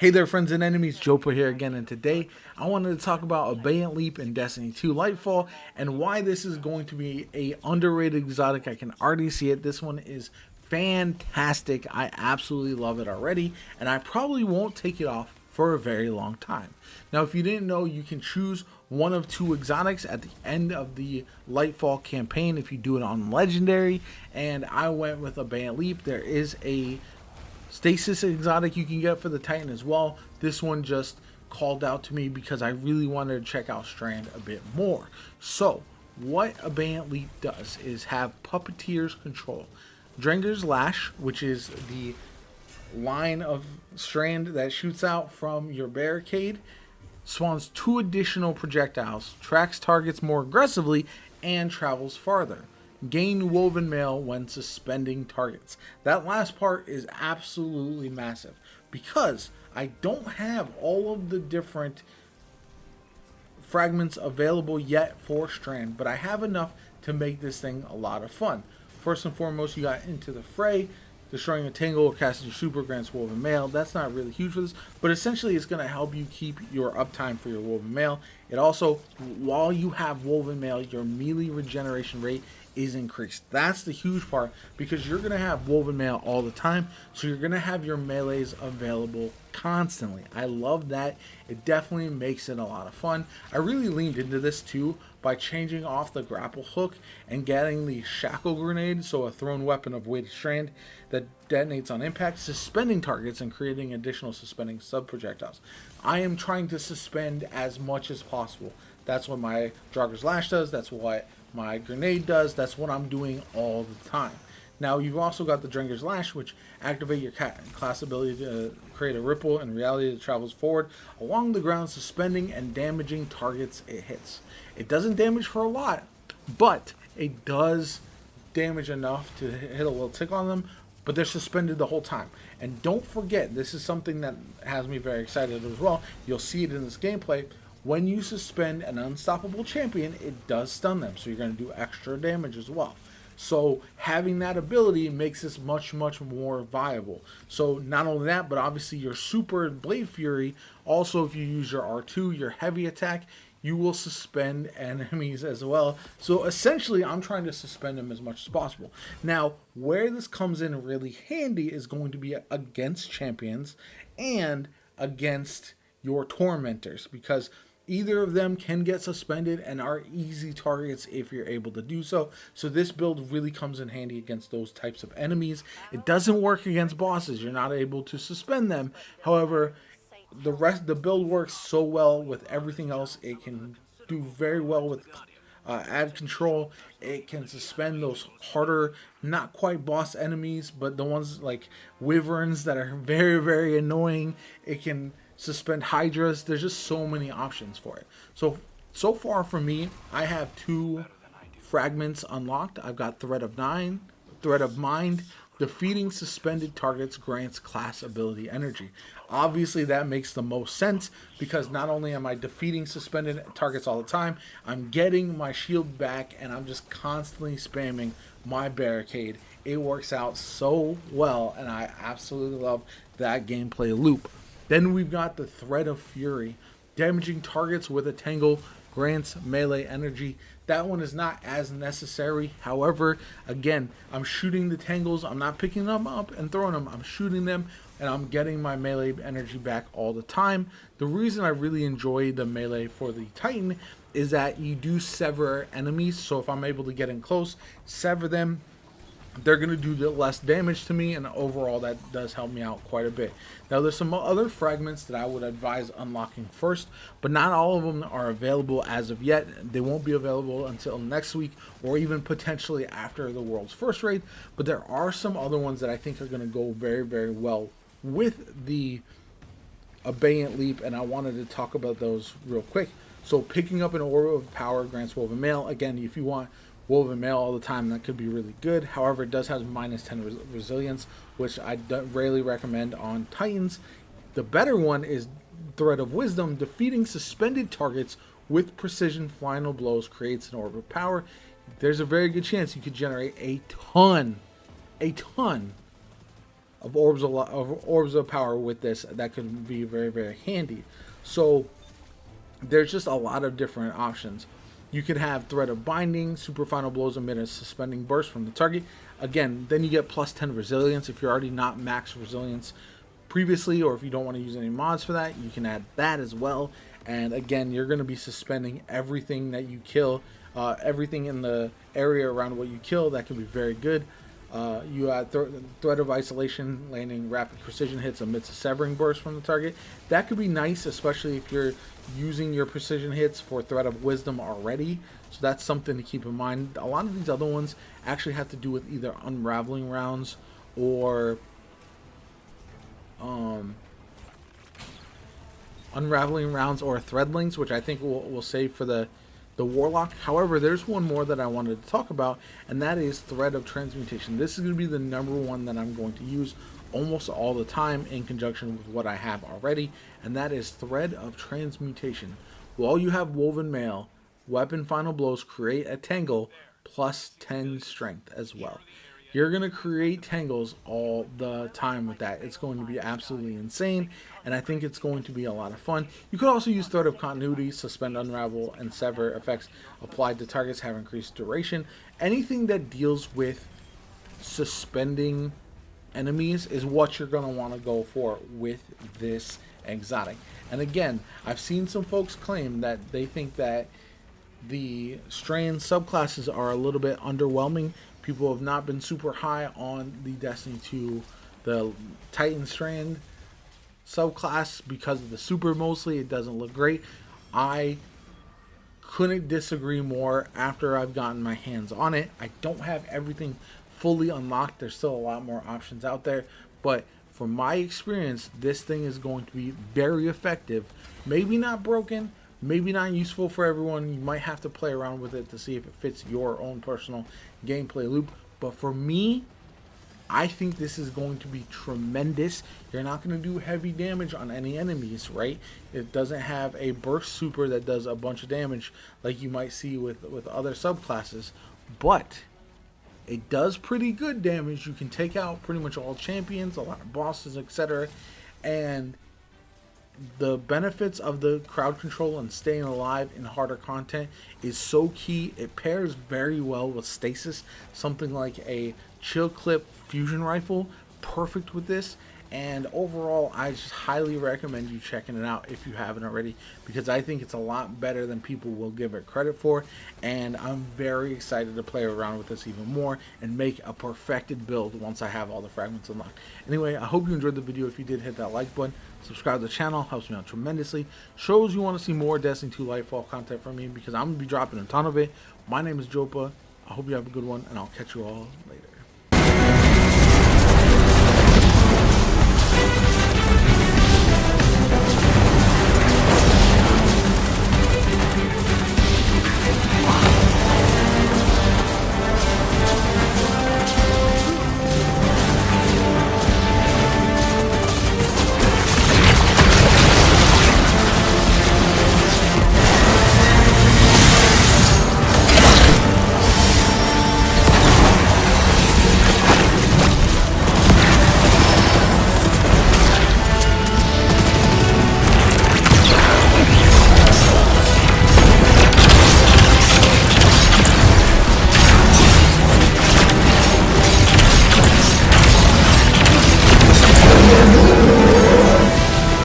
Hey there, friends and enemies, JoPa here again, and today I wanted to talk about Abeyant Leap in Destiny 2 Lightfall and why this is going to be a underrated exotic. I can already see it. This one is fantastic. I absolutely love it already, and I probably won't take it off for a very long time. Now, if you didn't know, you can choose one of two exotics at the end of the Lightfall campaign if you do it on Legendary, and I went with Abeyant Leap. There is a Stasis exotic you can get for the Titan as well. This one just called out to me because I really wanted to check out Strand a bit more. So, what Abeyant Leap does is have Puppeteer's Control. Drenger's Lash, which is the line of strand that shoots out from your barricade, spawns 2 additional projectiles, tracks targets more aggressively, and travels farther. Gain woven mail when suspending targets. That last part is absolutely massive because I don't have all of the different fragments available yet for Strand, but I have enough to make this thing a lot of fun. First and foremost, you got Into the Fray. Destroying a tangle or casting your super grants woven mail. That's not really huge for this, but essentially it's going to help you keep your uptime for your woven mail. It also, while you have woven mail, your melee regeneration rate is increased. That's the huge part because you're going to have woven mail all the time, so you're going to have your melees available constantly. I love that. It definitely makes it a lot of fun. I really leaned into this too by changing off the grapple hook and getting the shackle grenade, so a thrown weapon of weighted strand that detonates on impact, suspending targets and creating additional suspending sub projectiles. I am trying to suspend as much as possible. That's what my Jogger's Lash does. That's what my grenade does. That's what I'm doing all the time. Now, you've also got the Drenger's Lash, which activate your class ability to create a ripple in reality that travels forward along the ground, suspending and damaging targets it hits. It doesn't damage for a lot, but it does damage enough to hit a little tick on them, but they're suspended the whole time. And don't forget, this is something that has me very excited as well. You'll see it in this gameplay. When you suspend an unstoppable champion, it does stun them, so you're going to do extra damage as well. So having that ability makes this much more viable. So not only that, but obviously your super Blade Fury, also if you use your R2, your heavy attack, you will suspend enemies as well. So essentially, I'm trying to suspend them as much as possible. Now, where this comes in really handy is going to be against champions and against your tormentors, because either of them can get suspended and are easy targets if you're able to do so. So this build really comes in handy against those types of enemies. It doesn't work against bosses. You're not able to suspend them. However, the build works so well with everything else. It can do very well with add control. It can suspend those harder, not quite boss enemies, but the ones like wyverns that are very annoying. It can suspend hydras. There's just so many options for it. So far for me, I have 2 fragments unlocked. I've got Thread of Mind. Defeating suspended targets grants class ability energy. Obviously, that makes the most sense because not only am I defeating suspended targets all the time, I'm getting my shield back and I'm just constantly spamming my barricade. It works out so well, and I absolutely love that gameplay loop. Then we've got the Thread of Fury. Damaging targets with a tangle grants melee energy. That one is not as necessary. However, again, I'm shooting the tangles. I'm not picking them up and throwing them. I'm shooting them, and I'm getting my melee energy back all the time. The reason I really enjoy the melee for the Titan is that you do sever enemies. So if I'm able to get in close, sever them, they're going to do less damage to me, and overall that does help me out quite a bit. Now, there's some other fragments that I would advise unlocking first, but not all of them are available as of yet. They won't be available until next week or even potentially after the world's first raid, but there are some other ones that I think are going to go very well with the Abeyant Leap, and I wanted to talk about those real quick. So picking up an Orb of Power grants woven mail. Again, if you want woven mail all the time, that could be really good. However, it does have -10 resilience, which I rarely recommend on Titans. The better one is Thread of Wisdom. Defeating suspended targets with precision final blows creates an Orb of Power. There's a very good chance you could generate a ton of orbs of power with this that could be very, very handy. So there's just a lot of different options. You could have Thread of Binding, super final blows emit a suspending burst from the target. Again, then you get plus 10 resilience if you're already not max resilience previously, or if you don't want to use any mods for that, you can add that as well. And again, you're going to be suspending everything that you kill, everything in the area around what you kill. That can be very good. You add Thread of Isolation, landing rapid precision hits amidst a severing burst from the target. That could be nice, especially if you're using your precision hits for Thread of Wisdom already. So that's something to keep in mind. A lot of these other ones actually have to do with either unraveling rounds or threadlings, which I think we'll save for the Warlock. However, there's one more that I wanted to talk about, and that is Thread of Transmutation. This is going to be the number one that I'm going to use almost all the time in conjunction with what I have already, and that is Thread of Transmutation. While you have Woven Mail, Weapon Final Blows create a Tangle plus 10 strength as well. You're going to create tangles all the time with that. It's going to be absolutely insane, and I think it's going to be a lot of fun. You could also use Thread of Continuity, Suspend, Unravel, and Sever effects applied to targets have increased duration. Anything that deals with suspending enemies is what you're going to want to go for with this exotic. And again, I've seen some folks claim that they think that the strand subclasses are a little bit underwhelming. People have not been super high on the Destiny 2, the Titan Strand subclass because of the super mostly. It doesn't look great. I couldn't disagree more after I've gotten my hands on it. I don't have everything fully unlocked. There's still a lot more options out there. But from my experience, this thing is going to be very effective. Maybe not broken. Maybe not useful for everyone. You might have to play around with it to see if it fits your own personal gameplay loop. But for me, I think this is going to be tremendous. You're not going to do heavy damage on any enemies, right? It doesn't have a burst super that does a bunch of damage like you might see with other subclasses. But it does pretty good damage. You can take out pretty much all champions, a lot of bosses, etc. And the benefits of the crowd control and staying alive in harder content is so key. It pairs very well with stasis, something like a chill clip fusion rifle, perfect with this. And overall, I just highly recommend you checking it out if you haven't already, because I think it's a lot better than people will give it credit for. And I'm very excited to play around with this even more and make a perfected build once I have all the fragments unlocked. Anyway, I hope you enjoyed the video. If you did, hit that like button. Subscribe to the channel, helps me out tremendously. Shows you want to see more Destiny 2 Lightfall content from me, because I'm going to be dropping a ton of it. My name is Jopa. I hope you have a good one, and I'll catch you all later.